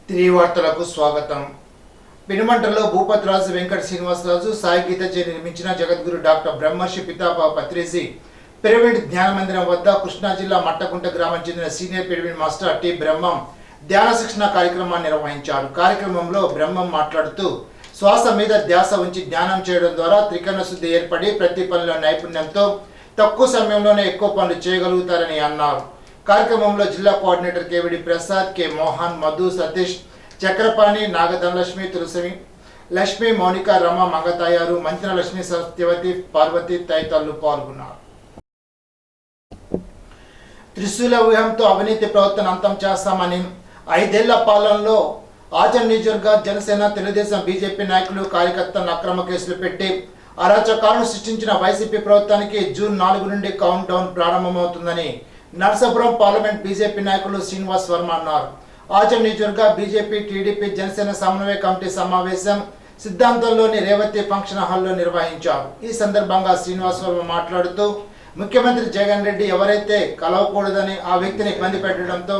తిరిగి వార్తలకు స్వాగతం. పెనుమంటలో భూపతిరాజు వెంకట శ్రీనివాసరాజు సాయి గీతచే నిర్మించిన జగద్గురు డాక్టర్ బ్రహ్మర్షి పితామహ పత్రిజీ పిరమిడ్ ధ్యాన మందిరం వద్ద కృష్ణా జిల్లా మట్టకుంట గ్రామం చెందిన సీనియర్ పిరమిడ్ మాస్టర్ టి బ్రహ్మం ధ్యాన శిక్షణ కార్యక్రమాన్ని నిర్వహించారు. కార్యక్రమంలో బ్రహ్మం మాట్లాడుతూ శ్వాస మీద ధ్యాస ఉంచి ధ్యానం చేయడం ద్వారా త్రికరణ శుద్ధి ఏర్పడి ప్రతి పనిలో నైపుణ్యంతో తక్కువ సమయంలోనే ఎక్కువ పనులు చేయగలుగుతారని అన్నారు. కార్యక్రమంలో జిల్లా కోఆర్డినేటర్ కేవిడి ప్రసాద్, కె మోహన్, మధు, సతీష్, చక్రపాణి, నాగధనలక్ష్మి, తులసి లక్ష్మి, మౌనిక, రమ, మంగతాయారు, మంత్రిన లక్ష్మి, సత్యవతి, పార్వతి తదితరులు పాల్గొన్నారు. త్రిశూల వ్యూహంతో అవినీతి ప్రవర్తన అంతం చేస్తామని 5 ఏళ్ల పాలనలో ఆచరణ నియోజకవర్గ జనసేన, తెలుగుదేశం, బీజేపీ నాయకులు, కార్యకర్తలను అక్రమ కేసులు పెట్టి అరాచకాలను సృష్టించిన వైసీపీ ప్రభుత్వానికి జూన్ 4 నుండి కౌంట్ డౌన్ ప్రారంభమవుతుందని నర్సాపురం పార్లమెంట్ బీజేపీ నాయకులు శ్రీనివాస్ వర్మ అన్నారు. ఆచరణ నియోజకవర్గ బీజేపీ, టీడీపీ, జనసేన సమన్వయ కమిటీ సమావేశం సిద్ధాంతంలోని రేవతి ఫంక్షన్ హాల్లో నిర్వహించారు. ఈ సందర్భంగా శ్రీనివాస్ వర్మ మాట్లాడుతూ ముఖ్యమంత్రి జగన్ రెడ్డి ఎవరైతే కలవకూడదని ఆ వ్యక్తిని ఇబ్బంది పెట్టడంతో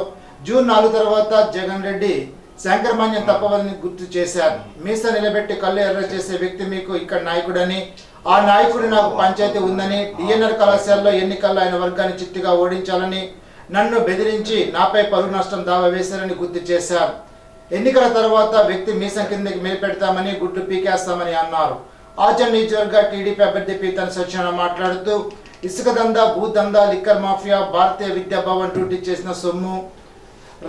జూన్ 4 తర్వాత జగన్ రెడ్డి శంకరమాన్యం తప్పవని గుర్తు చేశారు. మీస నిలబెట్టి కళ్ళు ఎర్ర చేసే వ్యక్తి మీకు ఇక్కడ నాయకుడని, ఆ నాయకుడు నాకు పంచాయతీ ఉందని, డిఎన్ఆర్ కళాశాలలో ఎన్నికల్లో ఆయన వర్గాన్ని చిత్తుగా ఓడించాలని నన్ను బెదిరించి నాపై పరువు నష్టం దావా వేశారని గుర్తు చేశారు. ఎన్నికల తర్వాత వ్యక్తి మీసం కిందకి మేపెడతామని, గుడ్డు పీకేస్తామని అన్నారు. ఆచరణ నియోజకవర్గ టీడీపీ అభ్యర్థి పీతన్ సత్యనారాయణ మాట్లాడుతూ ఇసుక దందా, భూదందా, లిక్కర్ మాఫియా, భారతీయ విద్యా భవన్ లూటీ చేసిన సొమ్ము,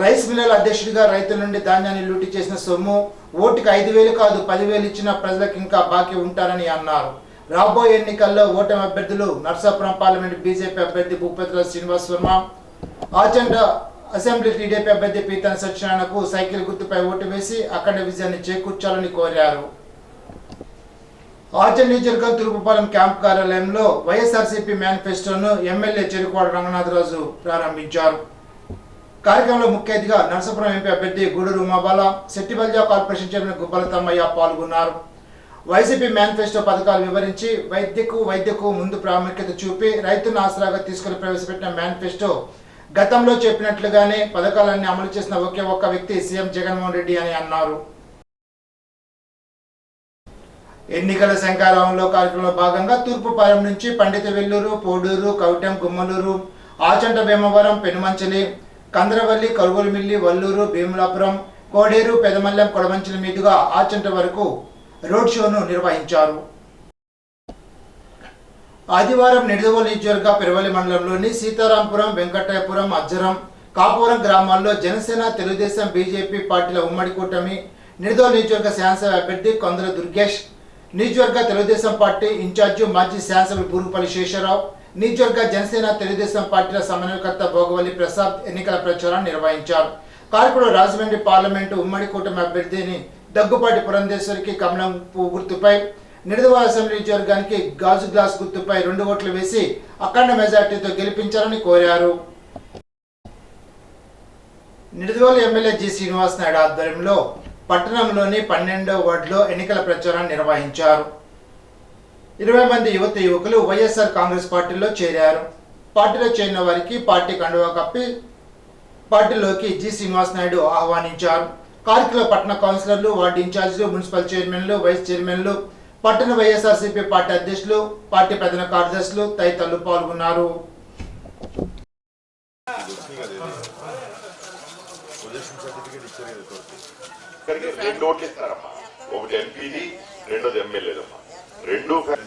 రైస్ మిల్లర్ అధ్యక్షుడిగా రైతుల నుండి ధాన్యాన్ని లూటీ చేసిన సొమ్ము, ఓటుకి 5,000 కాదు 10,000 ఇచ్చిన ప్రజలకు ఇంకా బాకీ ఉంటారని అన్నారు. రాబోయే ఎన్నికల్లో ఓటమి అభ్యర్థులు నర్సాపురం పార్లమెంట్ బీజేపీ అభ్యర్థి భూపతిరాజు శ్రీనివాస్ వర్మ, ఆచండ అసెంబ్లీ టీడీపీ అభ్యర్థి పీతన్ సత్యనారాయణకు సైకిల్ గుర్తుపై ఓటు వేసి అఖండ విజయాన్ని చేకూర్చాలని కోరారు. ఆచరణ నియోజకవర్గం తూర్పుపాలెం క్యాంప్ కార్యాలయంలో వైఎస్ఆర్సీపీ మేనిఫెస్టోను ఎమ్మెల్యే చెరుకువాడ రంగనాథరాజు ప్రారంభించారు. కార్యక్రమంలో ముఖ్య అతిథిగా నర్సాపురం ఎంపీ అభ్యర్థి గూడూరు ఉమాబాల, సెట్టిబల్జా కార్పొరేషన్ చైర్మన్ గుబ్బల తమ్మయ్య పాల్గొన్నారు. వైసీపీ మేనిఫెస్టో పథకాలు వివరించి వైద్యకు ముందు ప్రాముఖ్యత చూపి రైతులను ఆసరాగా తీసుకుని ప్రవేశపెట్టిన మేనిఫెస్టో గతంలో చెప్పినట్లుగానే పథకాలన్నీ అమలు చేసిన ఒకే ఒక్క వ్యక్తి సీఎం జగన్మోహన్ రెడ్డి అని అన్నారు. ఎన్నికల శంఖారావంలో కార్యక్రమంలో భాగంగా తూర్పుపాలెం నుంచి పండిత వెల్లూరు, పోడూరు, కవిటం, గుమ్మలూరు, ఆచంట భీమవరం, పెనుమంచలి, కంద్రవల్లి, కరువులమిల్లి, వల్లూరు, భీములాపురం, కోడేరు, పెదమల్లెం, కొడమంచిలి మీదుగా ఆచంట వరకు రోడ్ షోను నిర్వహించారు. ఆదివారం నిడదవోలు నియోజకవర్గ పెరవలి మండలంలోని సీతారాంపురం, వెంకటాయపురం, అజ్జరం, కాపురం గ్రామాల్లో జనసేన, తెలుగుదేశం, బీజేపీ పార్టీల ఉమ్మడి కూటమి నిడదవోలు నియోజకవర్గ శాసనసభ అభ్యర్థి కొందర దుర్గేష్, నియోజకవర్గ తెలుగుదేశం పార్టీ ఇన్ఛార్జి మాజీ శాసనసభ్యులు బూరుగుపల్లి శేషరావు, నియోజకవర్గ జనసేన, తెలుగుదేశం పార్టీల సమన్వయకర్త భోగవల్లి ప్రసాద్ ఎన్నికల ప్రచారాన్ని నిర్వహించారు. కార్యక్రమంలో రాజమండ్రి పార్లమెంటు ఉమ్మడి కూటమి అభ్యర్థిని దగ్గుపాటి పురంధేశ్వరికి కమలం పువ్వు గుర్తుపై, నిడదవోలు అసెంబ్లీ నియోజకవర్గానికి గాజు గ్లాస్ గుర్తుపై 2 ఓట్లు వేసి అఖండ మెజార్టీతో గెలిపించాలని కోరారు. నిడదవోలు ఎమ్మెల్యే జి శ్రీనివాస్ నాయుడు ఆధ్వర్యంలో పట్టణంలోని 12వ వార్డులో ఎన్నికల ప్రచారాన్ని నిర్వహించారు. 20 మంది యువకులు వైఎస్ఆర్ కాంగ్రెస్ పార్టీలో చేరారు. పార్టీలో చేరిన వారికి పార్టీ కండువా కప్పి పార్టీలోకి జి శ్రీనివాస్ నాయుడు ఆహ్వానించారు. కార్యక్రమంలో పట్టణ కౌన్సిలర్లు, వార్డు ఇన్ఛార్జీలు, మున్సిపల్ చైర్మన్లు, వైస్ చైర్మన్లు, పట్టణ వైఎస్ఆర్సీపీ పార్టీ అధ్యక్షులు, పార్టీ ప్రధాన కార్యదర్శులు తదితరులు పాల్గొన్నారు.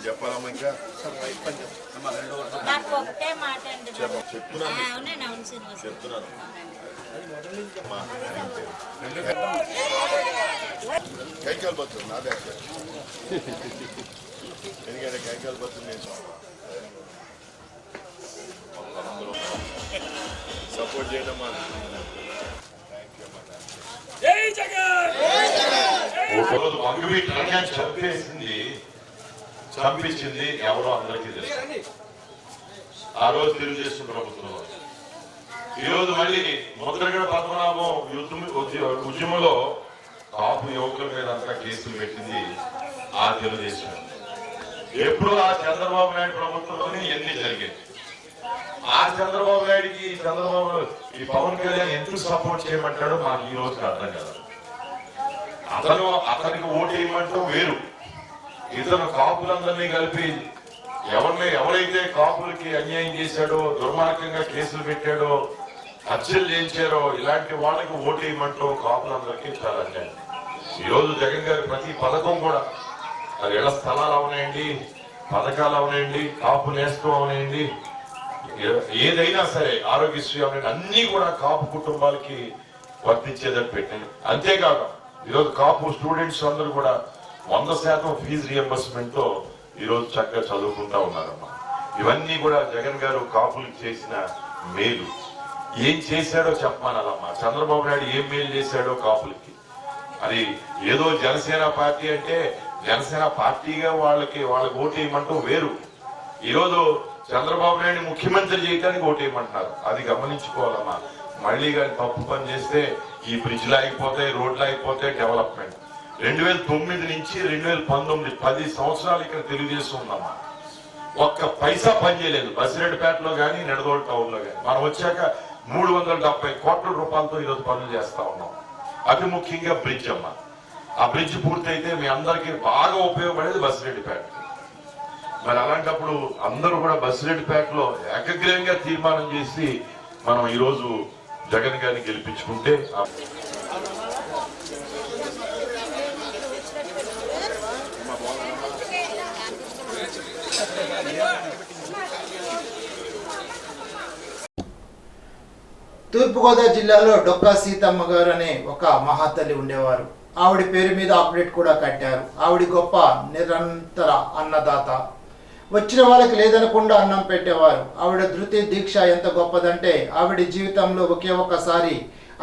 చెప్పాలమ్మా ఇంకా చెప్తున్నాను. కైకాల బతులు నాదే ఎందుకంటే కైకాల బతులు నేను సపోర్ట్ చేయడం చంపించింది ఎవరో అందరికీ తెలుసు. ఆ రోజు తెలుగుదేశం ప్రభుత్వం, ఈరోజు మళ్ళీ ముద్రగడ పద్మనాభం ఉద్యమంలో కాపు యువకుల మీద అంతా కేసులు పెట్టింది ఆ తెలుగుదేశం. ఎప్పుడు ఆ చంద్రబాబు నాయుడు ప్రభుత్వంలోనే ఎన్ని జరిగాయి. ఆ చంద్రబాబు నాయుడికి ఈ పవన్ కళ్యాణ్ ఎందుకు సపోర్ట్ చేయమంటాడో మాకు ఈ రోజు అర్థం కాదు. అతనికి ఓటేయమంటూ వేరు. ఇతను కాపులందరినీ కలిపి ఎవరైతే కాపులకి అన్యాయం చేశాడో, దుర్మార్గంగా కేసులు పెట్టాడో, హత్యలు చేయించారో ఇలాంటి వాళ్ళకి ఓటేయమంటూ కాపులందరికీ చాలా అన్యాయం. ఈరోజు జగన్ గారి ప్రతి పథకం కూడా, అది ఇళ్ల స్థలాలు అవనాయండి, పథకాలు అవనాయండి, కాపు నేస్తం అవనాయండి, ఏదైనా సరే ఆరోగ్యశ్రీ అవనాయండి, అన్ని కూడా కాపు కుటుంబాలకి వర్తించేదని పెట్టాయి. అంతేకాదు ఈరోజు కాపు స్టూడెంట్స్ అందరూ కూడా 100% ఫీజు రియంబర్స్మెంట్ తో ఈరోజు చక్కగా చదువుకుంటా ఉన్నారమ్మా. ఇవన్నీ కూడా జగన్ గారు కాపులకు చేసిన మేలు. ఏం చేశాడో చెప్పమానమ్మా. చంద్రబాబు నాయుడు ఏం మేలు చేశాడో కాపులకి. అది ఏదో జనసేన పార్టీ అంటే జనసేన పార్టీగా వాళ్ళకి ఓటేయమంటూ వేరు. ఈరోజు చంద్రబాబు నాయుడు ముఖ్యమంత్రి చేయడానికి ఓటేయమంటున్నారు. అది గమనించుకోవాలమ్మా. మళ్ళీ కానీ తప్పు పని చేస్తే ఈ బ్రిడ్జ్లు అయిపోతాయి, రోడ్లు అయిపోతాయి, డెవలప్మెంట్. 2009 నుంచి 2019 10 సంవత్సరాలు ఇక్కడ తెలుగుదేశం ఉందమ్మా. ఒక్క పైసా పని చేయలేదు. బసిరెడ్డిపేటలో కానీ నిడదోలు టౌన్ లో కానీ. మనం వచ్చాక 370 కోట్ల రూపాయలతో ఈరోజు పనులు చేస్తా ఉన్నాం. అతి ముఖ్యంగా బ్రిడ్జ్ అమ్మా. ఆ బ్రిడ్జ్ పూర్తయితే మీ అందరికీ బాగా ఉపయోగపడేది బసిరెడ్డిపేట. మరి అలాంటప్పుడు అందరూ కూడా బసిరెడ్డిపేటలో ఏకగ్రీవంగా తీర్మానం చేసి మనం ఈరోజు జగన్ గారిని గెలిపించుకుంటే తూర్పుగోదావరి జిల్లాలో డొక్కా సీతమ్మ గారు అనే ఒక మహాతల్లి ఉండేవారు. ఆవిడ పేరు మీద అప్డేట్ కూడా కట్టారు. ఆవిడ గొప్ప నిరంతర అన్నదాత. వచ్చిన వాళ్ళకి లేదనకుండా అన్నం పెట్టేవారు. ఆవిడ ధృతి దీక్ష ఎంత గొప్పదంటే ఆవిడ జీవితంలో ఒకే ఒక్కసారి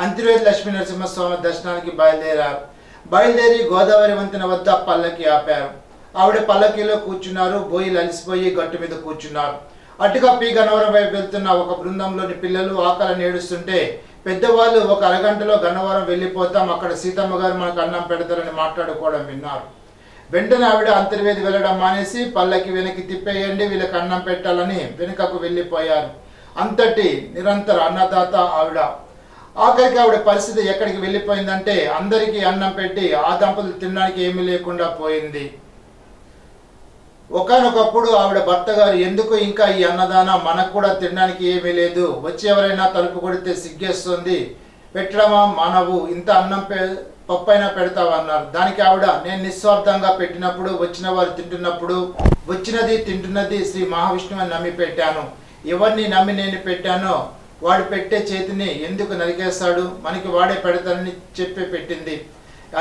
అంతివేది లక్ష్మీ నరసింహస్వామి దర్శనానికి బయలుదేరి గోదావరి వంతెన వద్ద పల్లకి ఆపారు. ఆవిడ పల్లకీలో కూర్చున్నారు. బోయిలు అలిసిపోయి గట్టు మీద కూర్చున్నారు. అటుగా పి గన్నవరం వైపు వెళ్తున్న ఒక బృందంలోని పిల్లలు ఆకలిని ఏడుస్తుంటే పెద్దవాళ్ళు ఒక అరగంటలో గన్నవరం వెళ్ళిపోతాం, అక్కడ సీతమ్మ గారు మనకు అన్నం పెడతారని మాట్లాడుకోవడం విన్నారు. వెంటనే ఆవిడ అంతర్వేది వెళ్ళడం మానేసి పల్లకి వెనక్కి తిప్పేయండి, వీళ్ళకి అన్నం పెట్టాలని వెనుకకు వెళ్ళిపోయారు. అంతటి నిరంతర అన్నదాత ఆవిడ. ఆఖరికి ఆవిడ పరిస్థితి ఎక్కడికి వెళ్ళిపోయిందంటే అందరికీ అన్నం పెట్టి ఆ దంపతులు తినడానికి ఏమీ లేకుండా పోయింది. ఒకానొకప్పుడు ఆవిడ భర్త గారు ఎందుకు ఇంకా ఈ అన్నదానం, మనకు కూడా తినడానికి ఏమీ లేదు, వచ్చి ఎవరైనా తలుపు కొడితే సిగ్గేస్తుంది, పెట్టడమా మానవు, ఇంత అన్నం పప్పైనా పెడతావన్నారు. దానికి ఆవిడ నేను నిస్వార్థంగా పెట్టినప్పుడు వచ్చిన వారు తింటున్నప్పుడు వచ్చినది తింటున్నది శ్రీ మహావిష్ణువు అని నమ్మి పెట్టాను. ఎవరిని నమ్మి నేను పెట్టానో వాడు పెట్టే చేతిని ఎందుకు నరికేస్తాడు, మనకి వాడే పెడతానని చెప్పి పెట్టింది.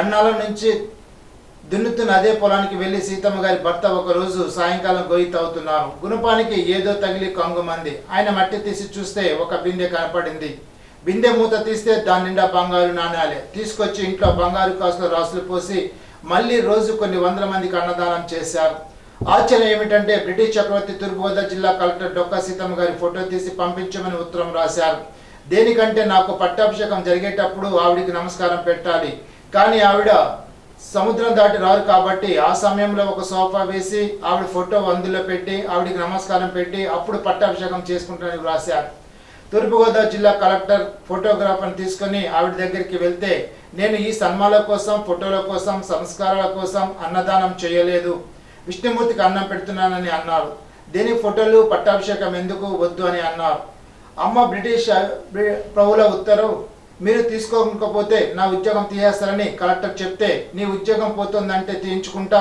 అన్నాల నుంచి దున్నుతున్న అదే పొలానికి వెళ్లి సీతమ్మ గారి భర్త ఒకరోజు సాయంకాలం గొయ్యి తవ్వుతున్నారు. గుణపానికి ఏదో తగిలి కంగుమంది. ఆయన మట్టి తీసి చూస్తే ఒక బిందె కనపడింది. బిందె మూత తీస్తే దాని నిండా బంగారు నాణ్యాలే. తీసుకొచ్చి ఇంట్లో బంగారు కాసులు రాసులు పోసి మళ్ళీ రోజు కొన్ని వందల మందికి అన్నదానం చేశారు. ఆశ్చర్యం ఏమిటంటే బ్రిటిష్ చక్రవర్తి తూర్పుగోదావరి జిల్లా కలెక్టర్ డొక్కా సీతమ్మ గారి ఫోటో తీసి పంపించమని ఉత్తరం రాశారు. దేనికంటే నాకు పట్టాభిషేకం జరిగేటప్పుడు ఆవిడికి నమస్కారం పెట్టాలి, కానీ ఆవిడ సముద్రం దాటి రారు కాబట్టి ఆ సమయంలో ఒక సోఫా వేసి ఆవిడ ఫోటో అందులో పెట్టి ఆవిడికి నమస్కారం పెట్టి అప్పుడు పట్టాభిషేకం చేసుకుంటానని రాశారు. తూర్పుగోదావరి జిల్లా కలెక్టర్ ఫోటోగ్రాఫర్ని తీసుకొని ఆవిడ దగ్గరికి వెళ్తే నేను ఈ సన్మానాల కోసం, ఫోటోల కోసం, సంస్కారాల కోసం అన్నదానం చేయలేదు, విష్ణుమూర్తికి అన్నం పెడుతున్నానని అన్నారు. దేనికి ఫోటోలు, పట్టాభిషేకం ఎందుకు వద్దు అని అన్నారు. అమ్మ బ్రిటిష్ ప్రభుల ఉత్తర్వు మీరు తీసుకోకపోతే నా ఉద్యోగం తీయేస్తారని కలెక్టర్ చెప్తే నీ ఉద్యోగం పోతుందంటే తీయించుకుంటా,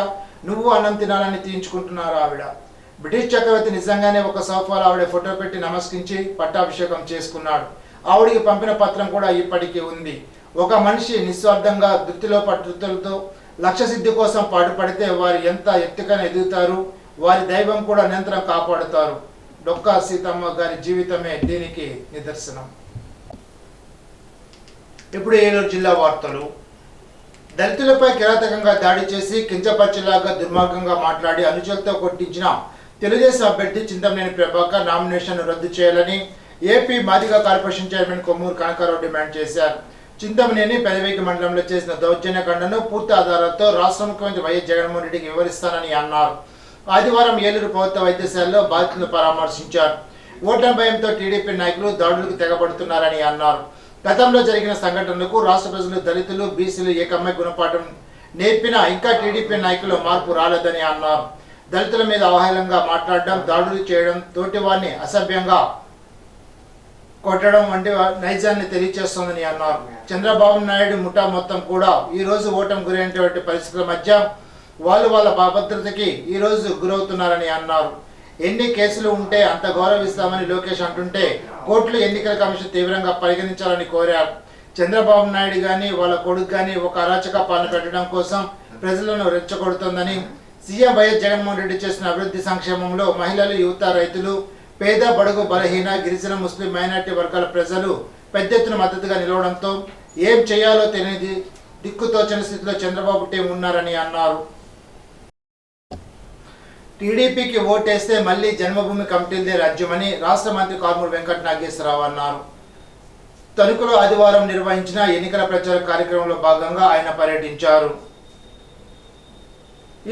నువ్వు అన్నం తినాలని తీయించుకుంటున్నారు ఆవిడ. బ్రిటిష్ చక్రవర్తి నిజంగానే ఒక సోఫాలో ఆవిడ ఫోటో పెట్టి నమస్కరించి పట్టాభిషేకం చేసుకున్నాడు. ఆవిడికి పంపిన పత్రం కూడా ఇప్పటికీ ఉంది. ఒక మనిషి నిస్వార్థంగా ధృతిలో పట్టుదలతో లక్ష్య సిద్ధి కోసం పాటుపడితే వారు ఎంత ఎత్తుకైనా ఎదుగుతారు, వారి దైవం కూడా నిరంతరం కాపాడుతారు. డొక్కా సీతమ్మ గారి జీవితమే దీనికి నిదర్శనం. ఇప్పుడు ఏలూరు జిల్లా వార్తలు. దళితులపై కిరాతకంగా దాడి చేసి కించపరిచేలాగా దుర్మార్గంగా మాట్లాడి అనుచరులతో కొట్టించిన తెలుగుదేశం అభ్యర్థి చింతమనేని ప్రభాకర్ నామినేషన్ రద్దు చేయాలని AP Madiga corporation chairman Kommuru Kanakarao demand చేశారు. చింతమనేని పెదవేగి మండలంలో చేసిన దౌర్జన్య ఖండను పూర్తి ఆధారాలతో రాష్ట్ర ముఖ్యమంత్రి వైఎస్ జగన్మోహన్ రెడ్డికి వివరిస్తానని అన్నారు. ఆదివారం ఏలూరు ప్రభుత్వ వైద్యశాలలో బాధితులను పరామర్శించారు. ఓట్ల భయంతో టీడీపీ నాయకులు దాడులకు తెగబడుతున్నారని అన్నారు. గతంలో జరిగిన సంఘటనలకు రాష్ట్ర ప్రజలు దళితులు బీసీలు ఏకమై గుణపాఠం నేర్పినా ఇంకా టీడీపీ నాయకులు మార్పు రాలేదని అన్నారు. దళితుల మీద అవహేళనగా మాట్లాడడం, దాడులు చేయడం, తోటివారిని అసభ్యంగా కొట్టడం వంటి నైజాన్ని తెలియజేస్తోందని అన్నారు. చంద్రబాబు నాయుడు ముఠా మొత్తం కూడా ఈ రోజు ఓటమి గురైనటువంటి పరిస్థితుల మధ్య వాళ్ళు వాళ్ళ భద్రతకి ఈ రోజు గురవుతున్నారని అన్నారు. ఎన్ని కేసులు ఉంటే అంత గౌరవిస్తామని లోకేష్ అంటుంటే కోర్టులు ఎన్నికల కమిషన్ తీవ్రంగా పరిగణించాలని కోరారు. చంద్రబాబు నాయుడు గాని వాళ్ళ కొడుకు గాని ఒక అరాచక పాలన పెట్టడం కోసం ప్రజలను రెచ్చగొడుతోందని, సీఎం వైఎస్ జగన్మోహన్ రెడ్డి చేసిన అభివృద్ధి సంక్షేమంలో మహిళలు, యువత, రైతులు, పేద, బడుగు, బలహీన, గిరిజన, ముస్లిం, మైనార్టీ వర్గాల ప్రజలు పెద్ద ఎత్తున మద్దతుగా నిలవడంతో ఏం చేయాలో తెలియని దిక్కుతోచని స్థితిలో చంద్రబాబు టీం ఉన్నారని అన్నారు. టీడీపీకి ఓటేస్తే మళ్లీ జన్మభూమి కమిటీలదే రాజ్యమని రాష్ట్ర మంత్రి కారుమూరి వెంకట నాగేశ్వరరావు అన్నారు. తణుకులో ఆదివారం నిర్వహించిన ఎన్నికల ప్రచార కార్యక్రమంలో భాగంగా ఆయన పర్యటించారు.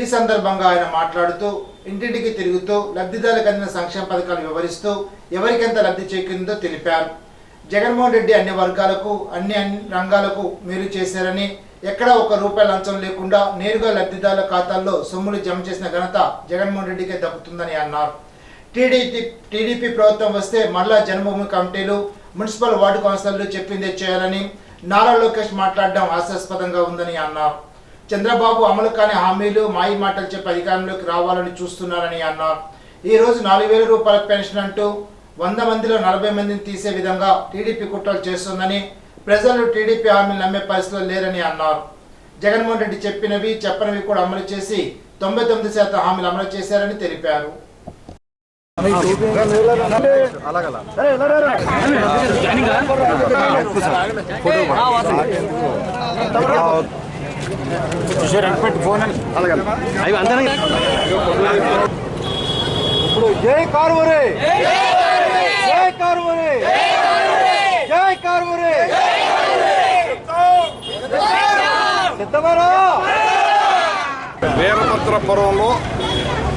ఈ సందర్భంగా ఆయన మాట్లాడుతూ ఇంటింటికి తిరుగుతూ లబ్ధిదారులకు అందిన సంక్షేమ పథకాలు వివరిస్తూ ఎవరికెంత లబ్ధి చేకూరిందో తెలిపారు. జగన్మోహన్ రెడ్డి అన్ని వర్గాలకు అన్ని రంగాలకు మేలు చేశారని, ఎక్కడా ఒక్క రూపాయి లంచం లేకుండా నేరుగా లబ్ధిదారుల ఖాతాల్లో సొమ్ములు జమ చేసిన ఘనత జగన్మోహన్ రెడ్డికే దక్కుతుందని అన్నారు. టీడీపీ ప్రభుత్వం వస్తే మళ్ళా జన్మభూమి కమిటీలు, మున్సిపల్ వార్డు కౌన్సిలర్లు చెప్పిందే చేయాలని నారా లోకేష్ మాట్లాడడం హాస్యాస్పదంగా ఉందని అన్నారు. చంద్రబాబు అమలు కాని హామీలు, మాయి మాటలు చెప్పి అధికారంలోకి రావాలని చూస్తున్నారని అన్నారు. ఈ రోజు 4,000 రూపాయల పెన్షన్ అంటూ 100 మందిలో 40 మందిని తీసే విధంగా టీడీపీ కుట్రలు చేస్తుందని, ప్రజలు టీడీపీ హామీలు నమ్మే పరిస్థితిలో లేరని అన్నారు. జగన్మోహన్ రెడ్డి చెప్పినవి చెప్పనివి కూడా అమలు చేసి 99% హామీలు అమలు చేశారని తెలిపారు. ఇప్పుడు జై కారుమూరి, జై కారుమూరి, జై కారుమూరి, వీరభద్రపురంలో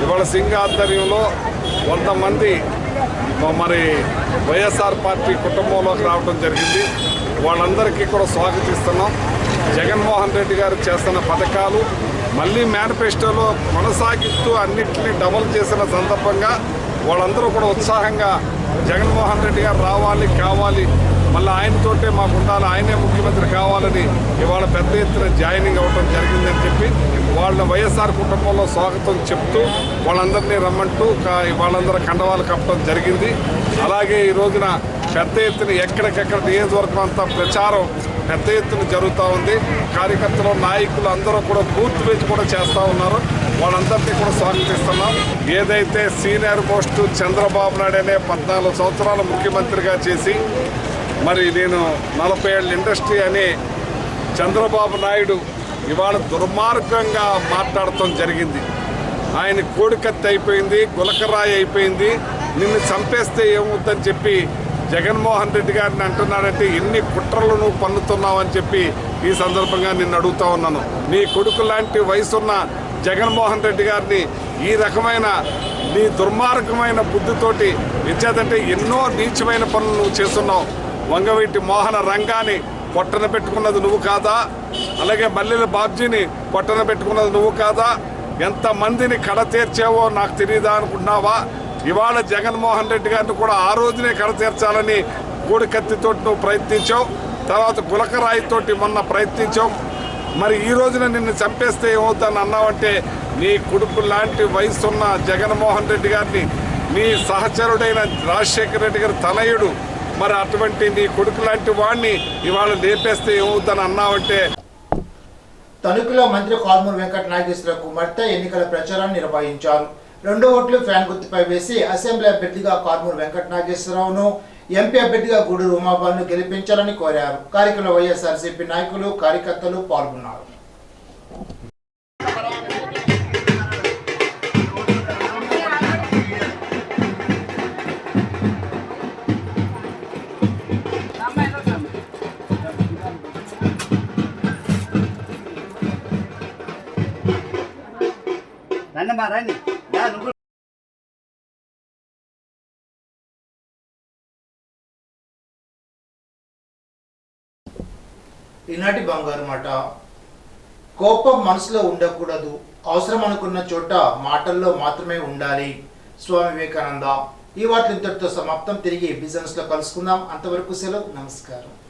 ఇవాళ సింగ్ ఆధ్వర్యంలో 100 మంది మరి వైఎస్ఆర్ పార్టీ కుటుంబంలోకి రావడం జరిగింది. వాళ్ళందరికీ కూడా స్వాగతిస్తున్నాం. జగన్మోహన్ రెడ్డి గారు చేస్తున్న పథకాలు మళ్ళీ మేనిఫెస్టోలో కొనసాగిస్తూ అన్నింటినీ డబుల్ చేసిన సందర్భంగా వాళ్ళందరూ కూడా ఉత్సాహంగా జగన్మోహన్ రెడ్డి గారు రావాలి, కావాలి, మళ్ళీ ఆయనతోటే మాకు ఉండాలి, ఆయనే ముఖ్యమంత్రి కావాలని ఇవాళ పెద్ద ఎత్తున జాయినింగ్ అవ్వడం జరిగిందని చెప్పి వాళ్ళ వైఎస్ఆర్ కుటుంబంలో స్వాగతం చెప్తూ వాళ్ళందరినీ రమ్మంటూ వాళ్ళందరూ కండవాలు కప్పడం జరిగింది. అలాగే ఈ రోజున పెద్ద ఎత్తున ఎక్కడికెక్కడ నియోజకవర్గం అంతా ప్రచారం పెద్ద ఎత్తున జరుగుతూ ఉంది. కార్యకర్తలు, నాయకులు అందరూ కూడా బూత్ వేసి కూడా చేస్తూ ఉన్నారు. వాళ్ళందరినీ కూడా స్వాగతిస్తున్నాం. ఏదైతే సీనియర్ మోస్ట్ చంద్రబాబు నాయుడు అనే 14 సంవత్సరాలు ముఖ్యమంత్రిగా చేసి మరి నేను 40 ఏళ్ళ ఇండస్ట్రీ అని చంద్రబాబు నాయుడు ఇవాళ దుర్మార్గంగా మాట్లాడటం జరిగింది. ఆయన కోడికత్తి అయిపోయింది, గులకరాయి అయిపోయింది, నిన్ను చంపేస్తే ఏమవుతుందని చెప్పి జగన్మోహన్ రెడ్డి గారిని అంటున్నాడంటే ఎన్ని కుట్రలు నువ్వు పన్నుతున్నావు అని చెప్పి ఈ సందర్భంగా నిన్ను అడుగుతా ఉన్నాను. నీ కొడుకు లాంటి వయసున్న జగన్మోహన్ రెడ్డి గారిని ఈ రకమైన నీ దుర్మార్గమైన బుద్ధితోటి ఇచ్చేదంటే ఎన్నో నీచమైన పనులు నువ్వు చేస్తున్నావు. వంగవీటి మోహన రంగాన్ని పొట్టన పెట్టుకున్నది నువ్వు కాదా? అలాగే మల్లెల బాబ్జీని పొట్టన పెట్టుకున్నది నువ్వు కాదా? ఎంతమందిని కడ తీర్చావో నాకు తెలియదా అనుకుంటున్నావా? ఇవాళ జగన్మోహన్ రెడ్డి గారిని కూడా ఆ రోజునే కడ తీర్చాలని కోడికత్తితోటి నువ్వు ప్రయత్నించావు, తర్వాత గులకరాయితోటి మొన్న ప్రయత్నించావు. మరి ఈ రోజున నిన్ను చంపేస్తే ఏమవుతాను అన్నావంటే నీ కొడుకు లాంటి వయసున్న జగన్మోహన్ రెడ్డి గారిని, నీ సహచరుడైన రాజశేఖర రెడ్డి గారి తనయుడు, మరి అటువంటి నీ కొడుకు లాంటి వాడిని ఇవాళ లేపేస్తే ఏమవుతాను అన్నావంటే. తణుకులో మంత్రి కారుమూరి వెంకట నాగేశ్వరరావు కుమార్తె ఎన్నికల ప్రచారాన్ని నిర్వహించారు. 2 ఓట్లు ఫ్యాన్ గుర్తుపై వేసి అసెంబ్లీ అభ్యర్థిగా కారుమూరి వెంకట నాగేశ్వరరావును, ఎంపీ అభ్యర్థిగా గూడూరు ఉమాబాలను గెలిపించాలని కోరారు. కార్యక్రమంలో వైఎస్ఆర్సీపీ నాయకులు, కార్యకర్తలు పాల్గొన్నారు. రండి ఈనాటి బంగారు మాట. కోపం మనసులో ఉండకూడదు, అవసరం అనుకున్న చోట మాటల్లో మాత్రమే ఉండాలి. స్వామి వివేకానంద. ఈ వార్తలు ఇంతటితో సమాప్తం. తిరిగి బిజినెస్ లో కలుసుకుందాం. అంతవరకు సెలవు. నమస్కారం.